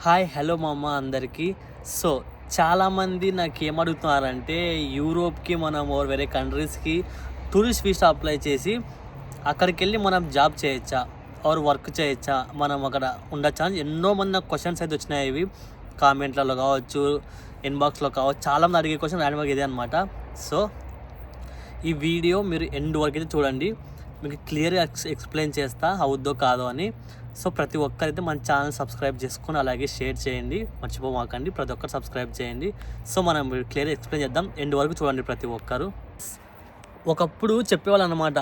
Hi hello మామ అందరికీ. So చాలామంది నాకు ఏమడుగుతున్నారంటే యూరోప్కి మనం ఓర్ వేరే కంట్రీస్కి టూరిస్ట్ వీసా అప్లై చేసి అక్కడికి వెళ్ళి మనం జాబ్ చేయొచ్చా ఆర్ వర్క్ చేయొచ్చా, మనం అక్కడ ఉండొచ్చా అని ఎన్నో మంది నాకు క్వశ్చన్స్ అయితే వచ్చినాయి. ఇవి కామెంట్లలో కావచ్చు, ఇన్బాక్స్లో కావచ్చు, చాలామంది అడిగే క్వశ్చన్ ర్యాండమ్గా ఇదే అనమాట. సో ఈ వీడియో మీరు ఎండ్ వరకు అయితే చూడండి, మీకు క్లియర్గా ఎక్స్ప్లెయిన్ చేస్తా అవుద్దో కాదో అని. సో ప్రతి ఒక్కరైతే మన ఛానల్ సబ్స్క్రైబ్ చేసుకొని అలాగే షేర్ చేయండి, మర్చిపోమాకండి. ప్రతి ఒక్కరు సబ్స్క్రైబ్ చేయండి. సో మనం క్లియర్గా ఎక్స్ప్లెయిన్ చేద్దాం, ఎండ్ వరకు చూడండి ప్రతి ఒక్కరు. ఒకప్పుడు చెప్పేవాళ్ళు అనమాట,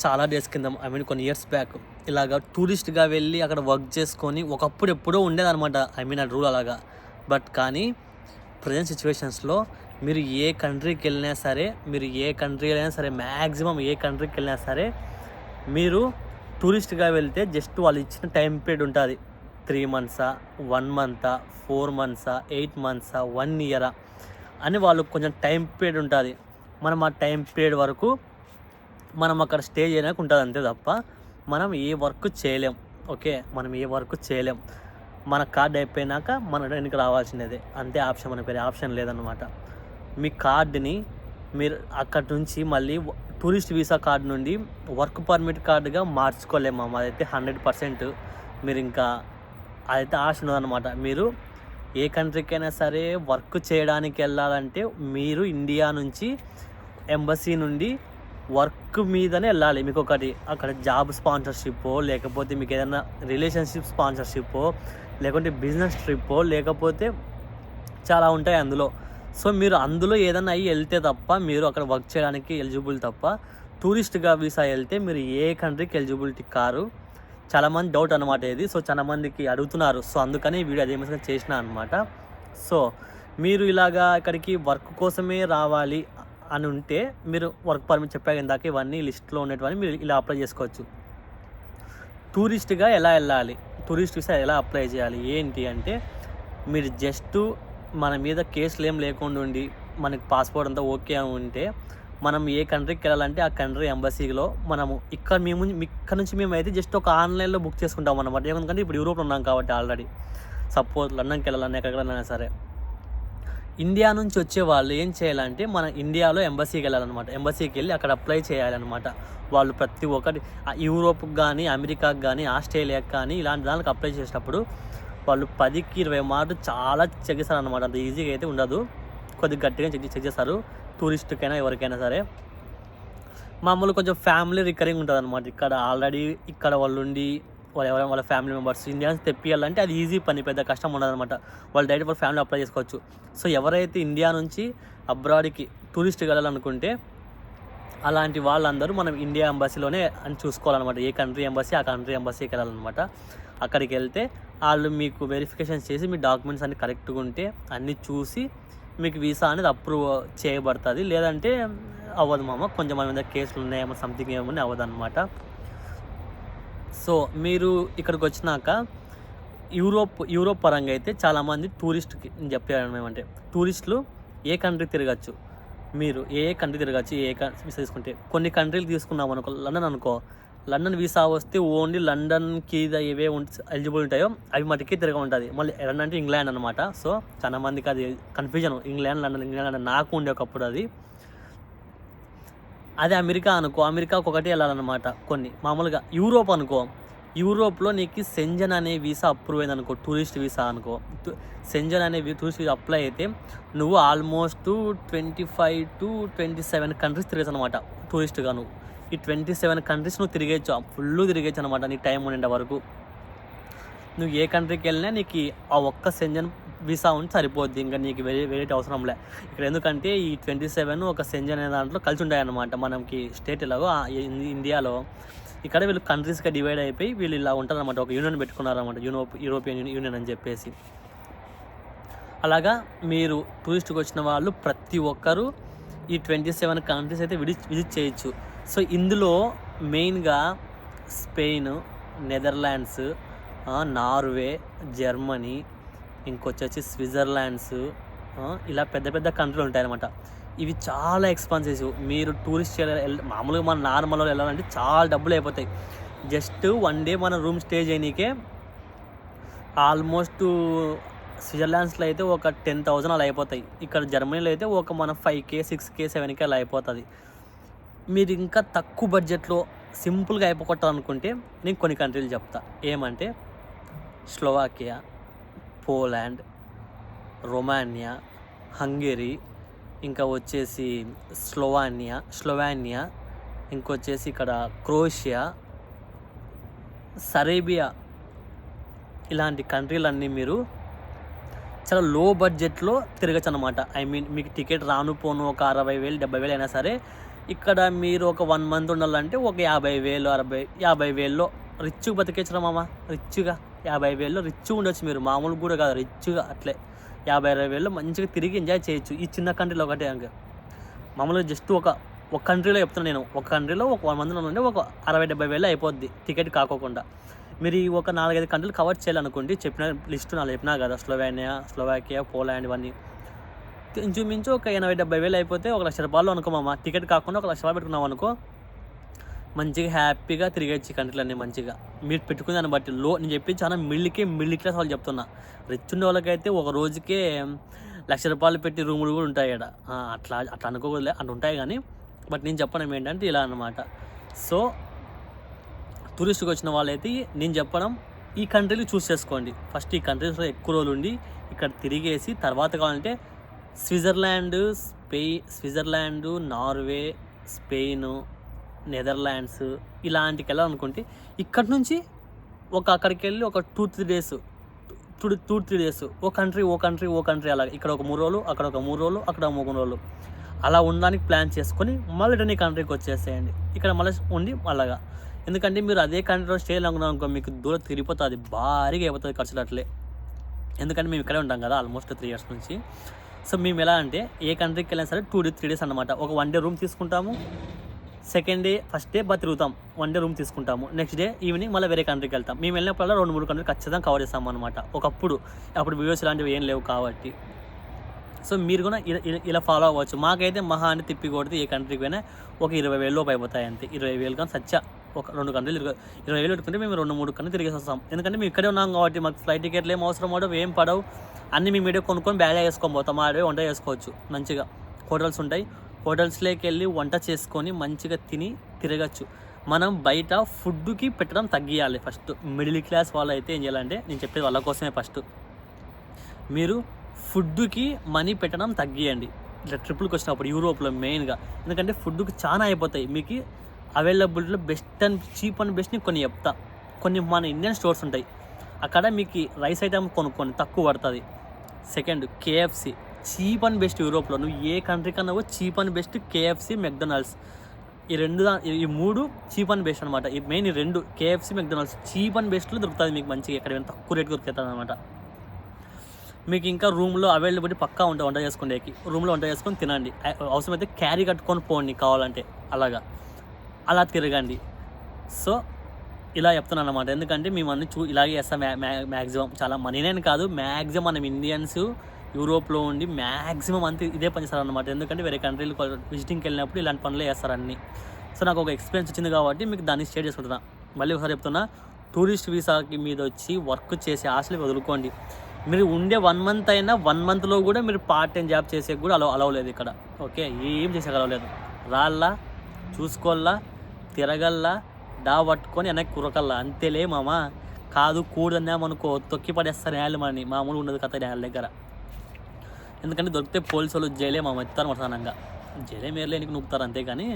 చాలా డేస్ కింద, కొన్ని ఇయర్స్ బ్యాక్, ఇలాగ టూరిస్ట్గా వెళ్ళి అక్కడ వర్క్ చేసుకొని ఒకప్పుడు ఎప్పుడో ఉండేదన్నమాట. ఆ రూల్ అలాగా. బట్ కానీ ప్రజెంట్ సిచ్యువేషన్స్లో మీరు ఏ కంట్రీకి వెళ్ళినా సరే మ్యాక్సిమం ఏ కంట్రీకి వెళ్ళినా సరే మీరు టూరిస్ట్గా వెళ్తే జస్ట్ వాళ్ళు ఇచ్చిన టైం పీరియడ్ ఉంటుంది. 3 months, 1 month, 4 months, 8 months, 1 year అని వాళ్ళు కొంచెం టైం పీరియడ్ ఉంటుంది. మనం ఆ టైం పీరియడ్ వరకు మనం అక్కడ స్టే చేయడానికి ఉంటుంది, అంతే తప్ప మనం ఏ వర్క్ చేయలేం. ఓకే, మనం ఏ వర్క్ చేయలేం. మన కార్డ్ అయిపోయినాక మన వెనక్కి రావాల్సినదే, అంతే. ఆప్షన్, మన పేరు ఆప్షన్ లేదన్నమాట. మీ కార్డుని మీరు అక్కడి నుంచి మళ్ళీ టూరిస్ట్ వీసా కార్డు నుండి వర్క్ పర్మిట్ కార్డుగా మార్చుకోలేము. అదైతే 100% మీరు ఇంకా అదైతే ఆశ ఉన్నదన్నమాట. మీరు ఏ కంట్రీకైనా సరే వర్క్ చేయడానికి వెళ్ళాలంటే మీరు ఇండియా నుంచి ఎంబసీ నుండి వర్క్ మీదనే వెళ్ళాలి. మీకు ఒకటి అక్కడ జాబ్ స్పాన్సర్షిప్పో, లేకపోతే మీకు ఏదైనా రిలేషన్షిప్ స్పాన్సర్షిప్పో, లేకుంటే బిజినెస్ ట్రిప్పో, లేకపోతే చాలా ఉంటాయి అందులో. సో మీరు అందులో ఏదైనా అయ్యి వెళ్తే తప్ప మీరు అక్కడ వర్క్ చేయడానికి ఎలిజిబుల్ తప్ప, టూరిస్ట్గా వీసా వెళ్తే మీరు ఏ కంట్రీకి ఎలిజిబిలిటీ కారు. చాలామంది డౌట్ అనమాట ఇది. సో చాలామందికి అడుగుతున్నారు. సో అందుకని ఈ వీడియో అదే చేసిన అనమాట. సో మీరు ఇలాగా ఇక్కడికి వర్క్ కోసమే రావాలి అని ఉంటే మీరు వర్క్ పర్మిట్ చెప్పాక ఇందాక ఇవన్నీ లిస్ట్లో ఉండేటివన్నీ మీరు ఇలా అప్లై చేసుకోవచ్చు. టూరిస్ట్గా ఎలా వెళ్ళాలి, టూరిస్ట్ వీసా ఎలా అప్లై చేయాలి ఏంటి అంటే, మీరు జస్ట్ మన మీద కేసులు ఏం లేకుండా ఉండి మనకి పాస్పోర్ట్ అంతా ఓకే అని ఉంటే మనం ఏ కంట్రీకి వెళ్ళాలంటే ఆ కంట్రీ ఎంబసీలో మనము ఇక్కడ నుంచి మేము అయితే జస్ట్ ఒక ఆన్లైన్లో బుక్ చేసుకుంటాం అన్నమాట. ఎందుకంటే ఇప్పుడు యూరోప్లో ఉన్నాం కాబట్టి ఆల్రెడీ. సపోజ్ లండన్కి వెళ్ళాలన్నా ఎక్కడికి వెళ్ళాలన్నా సరే, ఇండియా నుంచి వచ్చే వాళ్ళు ఏం చేయాలంటే మన ఇండియాలో ఎంబసీకి వెళ్ళాలన్నమాట. ఎంబసీకి వెళ్ళి అక్కడ అప్లై చేయాలన్నమాట. వాళ్ళు ప్రతి ఒక్కటి యూరోప్కి కానీ, అమెరికాకి కానీ, ఆస్ట్రేలియాకి కానీ ఇలాంటి దానికి అప్లై చేసేటప్పుడు వాళ్ళు 10కి 20 మార్లు చాలా చెక్ చేస్తారు అనమాట. అంత ఈజీగా అయితే ఉండదు, కొద్దిగా గట్టిగా చెక్ చేస్తారు టూరిస్ట్కైనా ఎవరికైనా సరే. మామూలు కొంచెం ఫ్యామిలీ రికరింగ్ ఉంటుంది అనమాట. ఇక్కడ ఆల్రెడీ ఇక్కడ వాళ్ళు ఉండి ఎవరైనా వాళ్ళ ఫ్యామిలీ మెంబర్స్ ఇండియన్స్ తెప్పియాలంటే అది ఈజీ పని, పెద్ద కష్టం ఉండదు అనమాట. వాళ్ళు డైరెక్ట్ వాళ్ళ ఫ్యామిలీ అప్లై చేసుకోవచ్చు. సో ఎవరైతే ఇండియా నుంచి అబ్రాడ్కి టూరిస్ట్కి వెళ్ళాలనుకుంటే అలాంటి వాళ్ళందరూ మనం ఇండియా ఎంబసీలోనే అని చూసుకోవాలన్నమాట. ఏ కంట్రీ ఎంబసీ ఆ కంట్రీ ఎంబసీకి వెళ్ళాలన్నమాట. అక్కడికి వెళ్తే వాళ్ళు మీకు వెరిఫికేషన్ చేసి మీ డాక్యుమెంట్స్ అన్ని కరెక్ట్గా ఉంటే అన్నీ చూసి మీకు వీసా అనేది అప్రూవ్ చేయబడుతుంది. లేదంటే అవ్వదు మామ, కొంచెం మన మీద కేసులు ఉన్నాయేమో, సంథింగ్ ఏమో అవ్వదు అనమాట. సో మీరు ఇక్కడికి వచ్చినాక యూరోప్ పరంగా అయితే చాలామంది టూరిస్ట్కి నేను చెప్పాను ఏమంటే, టూరిస్టులు ఏ కంట్రీ తిరగచ్చు, మీరు ఏ కంట్రీ తిరగచ్చు, వీసా తీసుకుంటే. కొన్ని కంట్రీలు తీసుకున్నాం అనుకో, లండన్ అనుకో, లండన్ వీసా వస్తే ఓన్లీ లండన్కి ఏవే ఎలిజిబుల్ ఉంటాయో అవి మటుకే తిరగ ఉంటుంది. మళ్ళీ లండన్ అంటే ఇంగ్లాండ్ అనమాట. సో చాలా మందికి అది కన్ఫ్యూజన్, ఇంగ్లాండ్ లండన్ నాకు ఉండే ఒకప్పుడు అది. అదే అమెరికా అనుకో, అమెరికాకు ఒకటి వెళ్ళాలన్నమాట. కొన్ని మామూలుగా యూరోప్ అనుకో, యూరోప్లో నీకు సెంజన్ అనే వీసా అప్రూవ్ అయింది అనుకో, టూరిస్ట్ వీసా అనుకో. సెంజన్ అనే టూరిస్ట్ వీసా అప్లై అయితే నువ్వు ఆల్మోస్ట్ 25 to 27 కంట్రీస్ తిరగచ్చు అనమాట టూరిస్ట్గా. నువ్వు ఈ 27 కంట్రీస్ నువ్వు తిరిగేచ్చు, ఫుల్ తిరిగేచ్చు అనమాట నీ టైం ఉండే వరకు. నువ్వు ఏ కంట్రీకి వెళ్ళినా నీకు ఆ ఒక్క సెంజన్ వీసా ఉంటే సరిపోద్ది, ఇంకా నీకు వేరే అవసరంలే ఇక్కడ. ఎందుకంటే ఈ 27 ఒక సెంజన్ అనే దాంట్లో కలిసి ఉంటాయన్నమాట. మనకి స్టేట్ ఎలాగో ఇండియాలో ఇక్కడ వీళ్ళు కంట్రీస్గా డివైడ్ అయిపోయి వీళ్ళు ఇలా ఉంటారన్నమాట. ఒక యూనియన్ పెట్టుకున్నారన్నమాట, యూరోపియన్ యూనియన్ అని చెప్పేసి. అలాగా మీరు టూరిస్ట్కి వచ్చిన వాళ్ళు ప్రతి ఒక్కరూ ఈ 27 కంట్రీస్ అయితే విజిట్ చేయొచ్చు. సో ఇందులో మెయిన్గా స్పెయిన్, నెదర్లాండ్స్, నార్వే, జర్మనీ, ఇంకొచ్చేసి స్విట్జర్లాండ్స్, ఇలా పెద్ద పెద్ద కంట్రీలు ఉంటాయన్నమాట. ఇవి చాలా ఎక్స్పెన్సివ్. మీరు టూరిస్ట్ మామూలుగా మన నార్మల్లో వెళ్ళాలంటే చాలా డబ్బులు అయిపోతాయి. జస్ట్ 1 day మన రూమ్ స్టే చేయనీకే ఆల్మోస్ట్ స్విట్జర్లాండ్స్లో అయితే ఒక 10,000 అలా అయిపోతాయి. ఇక్కడ జర్మనీలో అయితే ఒక మన 5K 6K 7K అలా అయిపోతుంది. మీరు ఇంకా తక్కువ బడ్జెట్లో సింపుల్గా అయిపోగొట్టాలనుకుంటే నేను కొన్ని కంట్రీలు చెప్తా. ఏమంటే స్లోవాకియా, పోలాండ్, రొమానియా, హంగేరీ, ఇంకా వచ్చేసి స్లోవానియా, ఇంకొచ్చేసి ఇక్కడ క్రొయేషియా, సరేబియా, ఇలాంటి కంట్రీలన్నీ మీరు చాలా లో బడ్జెట్లో తిరగచ్చు అనమాట. మీకు టికెట్ రాను పోను ఒక 60,000 70,000 అయినా సరే ఇక్కడ మీరు ఒక 1 month ఉండాలంటే ఒక 50,000 50,000లో రిచ్గా బతికేచ్చరా మామ. రిచ్గా 50,000లో రిచ్గా ఉండొచ్చు మీరు. మామూలు కూడా కాదు, రిచ్గా అట్లే 50,000 మంచిగా తిరిగి ఎంజాయ్ చేయొచ్చు ఈ చిన్న కంట్రీలో. ఒకటే మామూలుగా జస్ట్ ఒక కంట్రీలో చెప్తున్నాను నేను. ఒక కంట్రీలో ఒక 1 month ఉంటే ఒక 60,000 అయిపోద్ది టికెట్ కాకోకుండా. మీరు ఈ ఒక 4-5 కంట్రీలు కవర్ చేయాలనుకోండి. చెప్పిన లిస్టు నాకు చెప్పినా కదా, స్లోవాకియా, పోలాండ్, ఇవన్నీ ఇంచుమించు ఒక 80,000 అయిపోతే ₹1,00,000 అనుకో మామ. టికెట్ కాకుండా ₹1,00,000 పెట్టుకున్నాం అనుకో, మంచిగా హ్యాపీగా తిరిగేచ్చు ఈ కంట్రీలన్నీ మంచిగా. మీరు పెట్టుకునే దాన్ని బట్టి నేను చెప్పి చాలా మిడిల్ క్లాస్ వాళ్ళు చెప్తున్నా. రిచ్ ఉండే వాళ్ళకైతే ఒక రోజుకే ₹1,00,000 పెట్టి రూములు కూడా ఉంటాయి ఇక్కడ. అట్లా అనుకోకూడలే, అట్లా ఉంటాయి కానీ బట్ నేను చెప్పడం ఏంటంటే ఇలా అన్నమాట. సో టూరిస్ట్కి వచ్చిన వాళ్ళైతే నేను చెప్పడం ఈ కంట్రీలు చూస్ చేసుకోండి. ఫస్ట్ ఈ కంట్రీస్లో ఎక్కువ రోజులు ఉండి ఇక్కడ తిరిగేసి తర్వాత కావాలంటే స్విట్జర్లాండ్, నార్వే, స్పెయిన్, నెదర్లాండ్స్ ఇలాంటికి వెళ్ళాలనుకుంటే ఇక్కడ నుంచి అక్కడికి వెళ్ళి ఒక 2-3 days ఓ కంట్రీ అలా ఇక్కడ ఒక 3 రోజులు, అక్కడ ఒక 3 రోజులు, అక్కడ 3 రోజులు అలా ఉండడానికి ప్లాన్ చేసుకొని మళ్ళీ రిటర్న్ ఈ కంట్రీకి వచ్చేసేయండి. ఇక్కడ మళ్ళీ ఉండి అలాగా. ఎందుకంటే మీరు అదే కంట్రీలో స్టే అనుకో మీకు దూరం తిరిగిపోతుంది, భారీగా అయిపోతుంది ఖర్చులు అట్లే. ఎందుకంటే మేము ఇక్కడే ఉంటాం కదా ఆల్మోస్ట్ 3 years నుంచి. సో మేము ఎలా అంటే ఏ కంట్రీకి వెళ్ళినా సరే 2-3 days అనమాట. ఒక 1 day రూమ్ తీసుకుంటాము, సెకండ్ డే ఫస్ట్ డే తిరుగుతాం, 1 day రూమ్ తీసుకుంటాము, నెక్స్ట్ డే ఈవినింగ్ మళ్ళీ వేరే కంట్రీకి వెళ్తాం. మేము వెళ్ళినప్పుడల్లా 2-3 కంట్రీలు ఖచ్చితంగా కవర్ చేస్తాం అనమాట. అప్పుడు వీడియోస్ ఇలాంటివి ఏం లేవు కాబట్టి. సో మీరు కూడా ఇలా ఫాలో అవ్వచ్చు. మాకైతే మహా అని తిప్పి కొడితే ఏ కంట్రీకి పోయినా ఒక 20,000 లోపు అయిపోతాయి అంతే. 20,000 కానీ సచ్చా ఒక 2 కంట్రీలు 20,000 పెట్టుకుంటే మేము 2-3 కంట్రీలు తిరిగేసి వస్తాం. ఎందుకంటే మేము ఇక్కడే ఉన్నాం కాబట్టి మాకు ఫ్లైట్ టికెట్లు ఏం అవసరం పడవు, ఏం పడవు. అన్నీ మేము మీడియా కొనుక్కొని బ్యాగ్ వేసుకొని పోతాం. ఆడే వంట చేసుకోవచ్చు మంచిగా. హోటల్స్ ఉంటాయి, హోటల్స్లోకి వెళ్ళి వంట చేసుకొని మంచిగా తిని తిరగచ్చు. మనం బయట ఫుడ్కి పెట్టడం తగ్గియాలి ఫస్ట్. మిడిల్ క్లాస్ వాళ్ళు అయితే ఏం చేయాలంటే, నేను చెప్పేది వాళ్ళ కోసమే, ఫస్ట్ మీరు ఫుడ్కి మనీ పెట్టడం తగ్గియండి ఇట్లా ట్రిపుల్కి వచ్చినప్పుడు యూరోప్లో మెయిన్గా. ఎందుకంటే ఫుడ్కి చాలా అయిపోతాయి. మీకు అవైలబిలిటీలో చీప్ అండ్ బెస్ట్ని కొన్ని చెప్తా. కొన్ని మన ఇండియన్ స్టోర్స్ ఉంటాయి, అక్కడ మీకు రైస్ ఐటమ్ కొనుక్కోండి, తక్కువ పడుతుంది. Second KFC, cheap and best యూరోప్లో. నువ్వు ఏ కంట్రీ కన్నా cheap and best KFC, McDonald's, ఈ 3 చీప్ అండ్ బెస్ట్ అనమాట. ఈ main 2 KFC, McDonald's cheap and బెస్ట్లో దొరుకుతుంది మీకు మంచిగా. ఎక్కడ తక్కువ రేట్ దొరుకుతుంది అనమాట. మీకు ఇంకా రూమ్లో అవైలబిలిటీ పక్కా ఉంటుంది వంట చేసుకునేకి. రూమ్లో వంట చేసుకొని తినండి. అవసరమైతే క్యారీ కట్టుకొని పోండి కావాలంటే, అలా తిరగండి. సో ఇలా చెప్తున్నాను అనమాట. ఎందుకంటే మేము అన్నీ ఇలాగే చేస్తాం మ్యాక్సిమం. చాలా మనీనే కాదు, మ్యాక్సిమం మనం ఇండియన్స్ యూరోప్లో ఉండి మ్యాక్సిమం అంతే ఇదే పని చేస్తారనమాట. ఎందుకంటే వేరే కంట్రీలు విజిటింగ్కి వెళ్ళినప్పుడు ఇలాంటి పనులే చేస్తారు అన్నీ. సో నాకు ఒక ఎక్స్పీరియన్స్ వచ్చింది కాబట్టి మీకు దాన్ని షేర్ చేసుకుంటున్నా. మళ్ళీ ఒకసారి చెప్తున్నా, టూరిస్ట్ వీసాకి మీద వచ్చి వర్క్ చేసే ఆశలు వదులుకోండి. మీరు ఉండే 1 month అయినా 1 monthలో కూడా మీరు పార్ట్ టైం జాబ్ చేసే కూడా అలవలేదు ఇక్కడ. ఓకే, ఏం చేసే అలవలేదు. రాళ్ళ చూసుకోల్లా, తిరగల్లా, పట్టుకొని వెనక్కి కురకల్లా, అంతేలే మామ. కాదు కూడన్నామనుకో తొక్కి పడేస్తారు న్యాయాలు మనని. మామూలు ఉండదు కథ న్యాయాల దగ్గర. ఎందుకంటే దొరికితే పోలీసు వాళ్ళు జైలే మామ ఎత్తారు మసానంగా. జైలే మేరలేనికి నూపుతారు అంతేగాని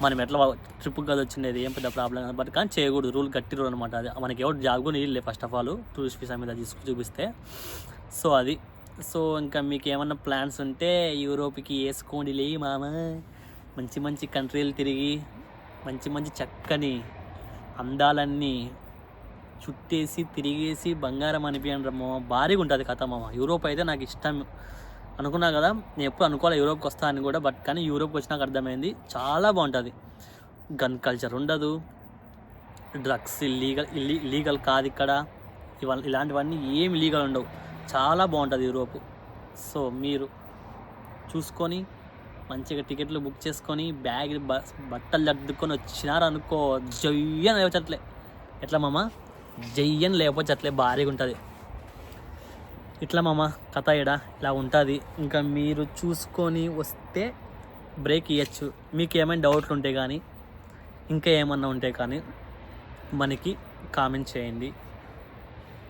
మనం ఎట్లా ట్రిప్కి కదా వచ్చిండేది ఏం పెద్ద ప్రాబ్లం. బట్ కానీ చేయకూడదు, రూల్ గట్టి రూల్ అనమాట. అది మనకి ఎవరు జాబ్ కూడా నీళ్ళే first of all tourist visa మీద చూపిస్తే. సో అది. సో ఇంకా మీకు ఏమన్నా ప్లాన్స్ ఉంటే యూరోప్కి వేసుకోండి లే మామ. మంచి కంట్రీలు తిరిగి మంచి చక్కని అందాలన్నీ చుట్టేసి తిరిగేసి బంగారం అనిపించండి రమ్మో. భారీగా ఉంటుంది కథ మామ. యూరోప్ అయితే నాకు ఇష్టం అనుకున్నా కదా, నేను ఎప్పుడు అనుకోవాలి యూరోప్కి వస్తా అని కూడా. బట్ కానీ యూరోప్కి వచ్చినాక అర్థమైంది చాలా బాగుంటుంది. గన్ కల్చర్ ఉండదు, డ్రగ్స్ ఇల్లీగల్ కాదు ఇక్కడ, ఇలాంటివన్నీ ఏమి లీగల్ ఉండవు. చాలా బాగుంటుంది యూరోప్. సో మీరు చూసుకొని మంచిగా టికెట్లు బుక్ చేసుకొని బ్యాగ్ బట్టలు సర్దుకొని వచ్చినారనుకో, జయ్యని లేవచ్చట్లే. ఎట్లా మామ, జయ్యని లేకపోతే అట్లే భారీగా ఉంటుంది. ఇట్లా మామ కథ ఇలా ఉంటుంది. ఇంకా మీరు చూసుకొని వస్తే బ్రేక్ ఇవ్వచ్చు. మీకు ఏమైనా డౌట్లు ఉంటే కానీ ఇంకా ఏమన్నా ఉంటే కానీ మనకి కామెంట్ చేయండి.